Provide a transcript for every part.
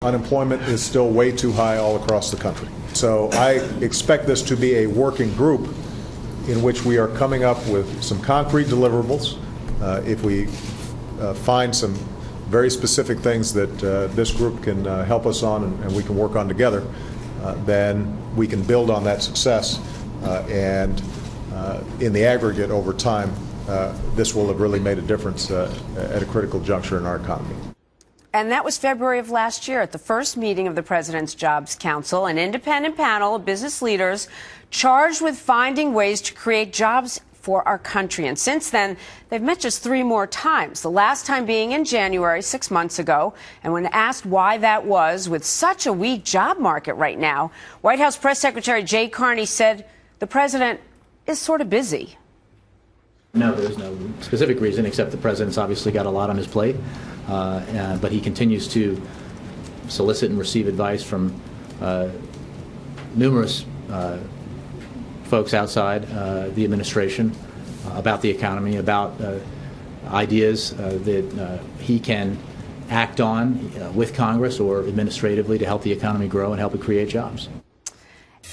Unemployment is still way too high all across the country. So I expect this to be a working group in which we are coming up with some concrete deliverables. If we find some very specific things that this group can help us on and we can work on together, then we can build on that success. And in the aggregate over time, this will have really made a difference at a critical juncture in our economy. And that was February of last year at the first meeting of the President's Jobs Council, an independent panel of business leaders charged with finding ways to create jobs for our country. And since then, they've met just 3 more times, the last time being in January, 6 months ago. And when asked why that was, with such a weak job market right now, White House Press Secretary Jay Carney said the president is sort of busy. No, there's no specific reason, except the president's obviously got a lot on his plate. But he continues to solicit and receive advice from numerous folks outside the administration about the economy, about ideas that he can act on with Congress or administratively to help the economy grow and help it create jobs.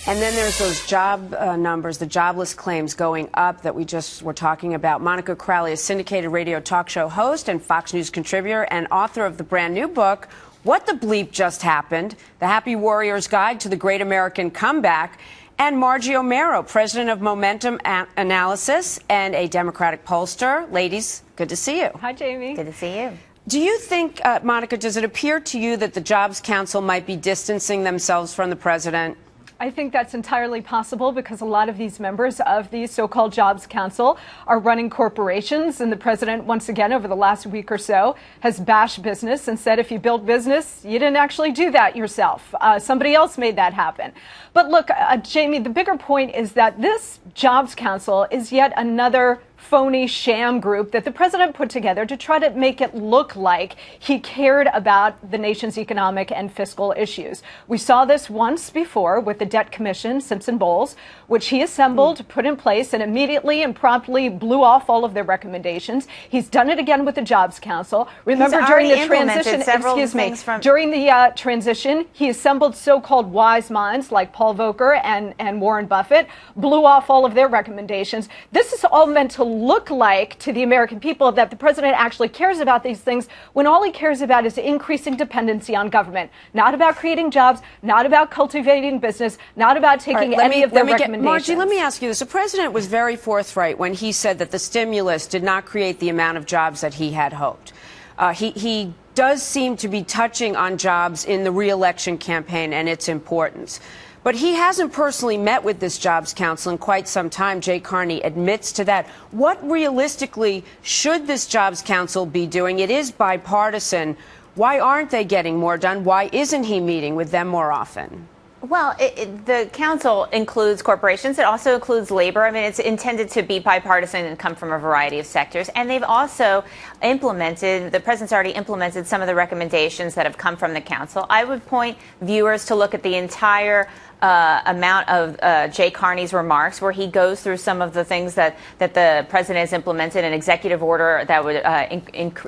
And then there's those job numbers, the jobless claims going up that we just were talking about. Monica Crowley, a syndicated radio talk show host and Fox News contributor and author of the brand new book, What the Bleep Just Happened, The Happy Warrior's Guide to the Great American Comeback, and Margie Omero, president of Momentum Analysis and a Democratic pollster. Ladies, good to see you. Hi, Jamie. Good to see you. Do you think, Monica, does it appear to you that the Jobs Council might be distancing themselves from the president? I think that's entirely possible because a lot of these members of the so-called Jobs Council are running corporations, and the president, once again, over the last week or so, has bashed business and said if you build business, you didn't actually do that yourself. Somebody else made that happen. But look, Jamie, the bigger point is that this Jobs Council is yet another phony sham group that the president put together to try to make it look like he cared about the nation's economic and fiscal issues. We saw this once before with the debt commission, Simpson-Bowles, which he assembled, put in place, and immediately and promptly blew off all of their recommendations. He's done it again with the Jobs Council. Remember, during the transition, during the transition, he assembled so-called wise minds like Paul Volcker and Warren Buffett, blew off all of their recommendations. This is all meant to look like to the American people that the president actually cares about these things when all he cares about is increasing dependency on government, not about creating jobs, not about cultivating business, not about taking any of their recommendations. Margie, let me ask you this. The president was very forthright when he said that the stimulus did not create the amount of jobs that he had hoped. He does seem to be touching on jobs in the re-election campaign and its importance. But he hasn't personally met with this Jobs Council in quite some time. Jay Carney admits to that. What realistically should this Jobs Council be doing? It is bipartisan. Why aren't they getting more done? Why isn't he meeting with them more often? Well, the council includes corporations. It also includes labor. I mean, it's intended to be bipartisan and come from a variety of sectors. And they've also implemented, the president's already implemented some of the recommendations that have come from the council. I would point viewers to look at the entire amount of Jay Carney's remarks, where he goes through some of the things that the president has implemented, an executive order that would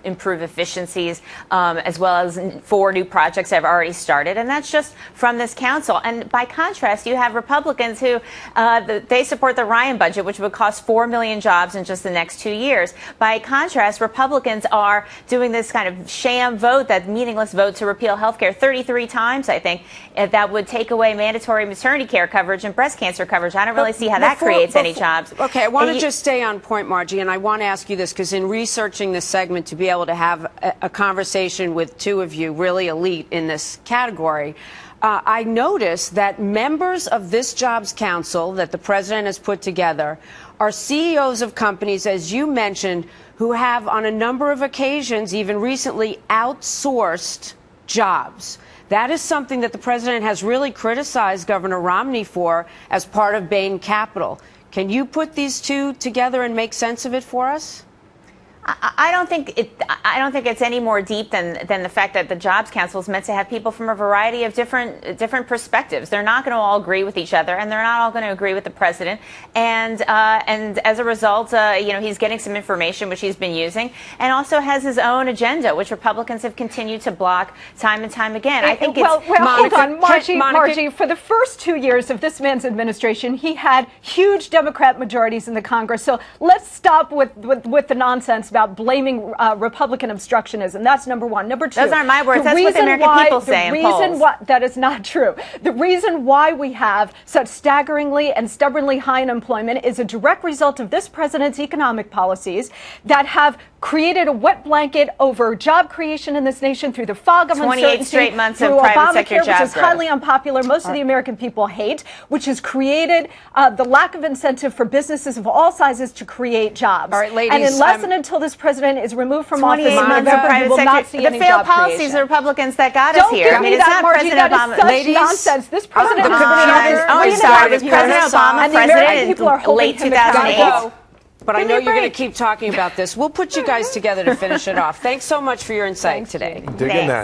improve efficiencies, as well as 4 new projects that have already started. And that's just from this council. And by contrast, you have Republicans who they support the Ryan budget, which would cost 4 million jobs in just the next 2 years. By contrast, Republicans are doing this kind of sham vote, that meaningless vote to repeal health care 33 times, I think, that would take away mandatory maternity care coverage and breast cancer coverage. I don't really see how that creates any jobs. Okay, I want to just stay on point, Margie, and I want to ask you this, because in researching this segment, to be able to have a conversation with 2 of you really elite in this category, I noticed that members of this Jobs Council that the president has put together are CEOs of companies, as you mentioned, who have on a number of occasions, even recently, outsourced jobs. That is something that the president has really criticized Governor Romney for as part of Bain Capital. Can you put these 2 together and make sense of it for us? I don't think it's any more deep than the fact that the Jobs Council is meant to have people from a variety of different perspectives. They're not going to all agree with each other, and they're not all going to agree with the president. And as a result, he's getting some information which he's been using, and also has his own agenda, which Republicans have continued to block time and time again. I think well, hold on, Margie. Monica, Margie, for the first 2 years of this man's administration, he had huge Democrat majorities in the Congress. So let's stop with the nonsense about blaming Republican obstructionism. That's number one. Number two. Those aren't my words. That's what the American people say in polls. That is not true. The reason why we have such staggeringly and stubbornly high unemployment is a direct result of this president's economic policies that have created a wet blanket over job creation in this nation through the fog of 28 uncertainty, straight months through of private sector Obamacare, job which is growth. highly unpopular. Most of the American people hate, which has created the lack of incentive for businesses of all sizes to create jobs. All right, ladies, and unless and until this president is removed from office 28 in months of November, you private will not sector. see The any failed job policies creation. of the Republicans that got us Don't here. give me It's that, not Margie. President That Obama. is such Ladies, nonsense. This president has been in office I'm 3.5 sorry. Was years. President Obama And the American president people are in holding late him 2008? accountable. But I Give me know a you're going to break. keep talking about this. We'll put you guys together to finish it off. Thanks so much for your insight today. Dig in that.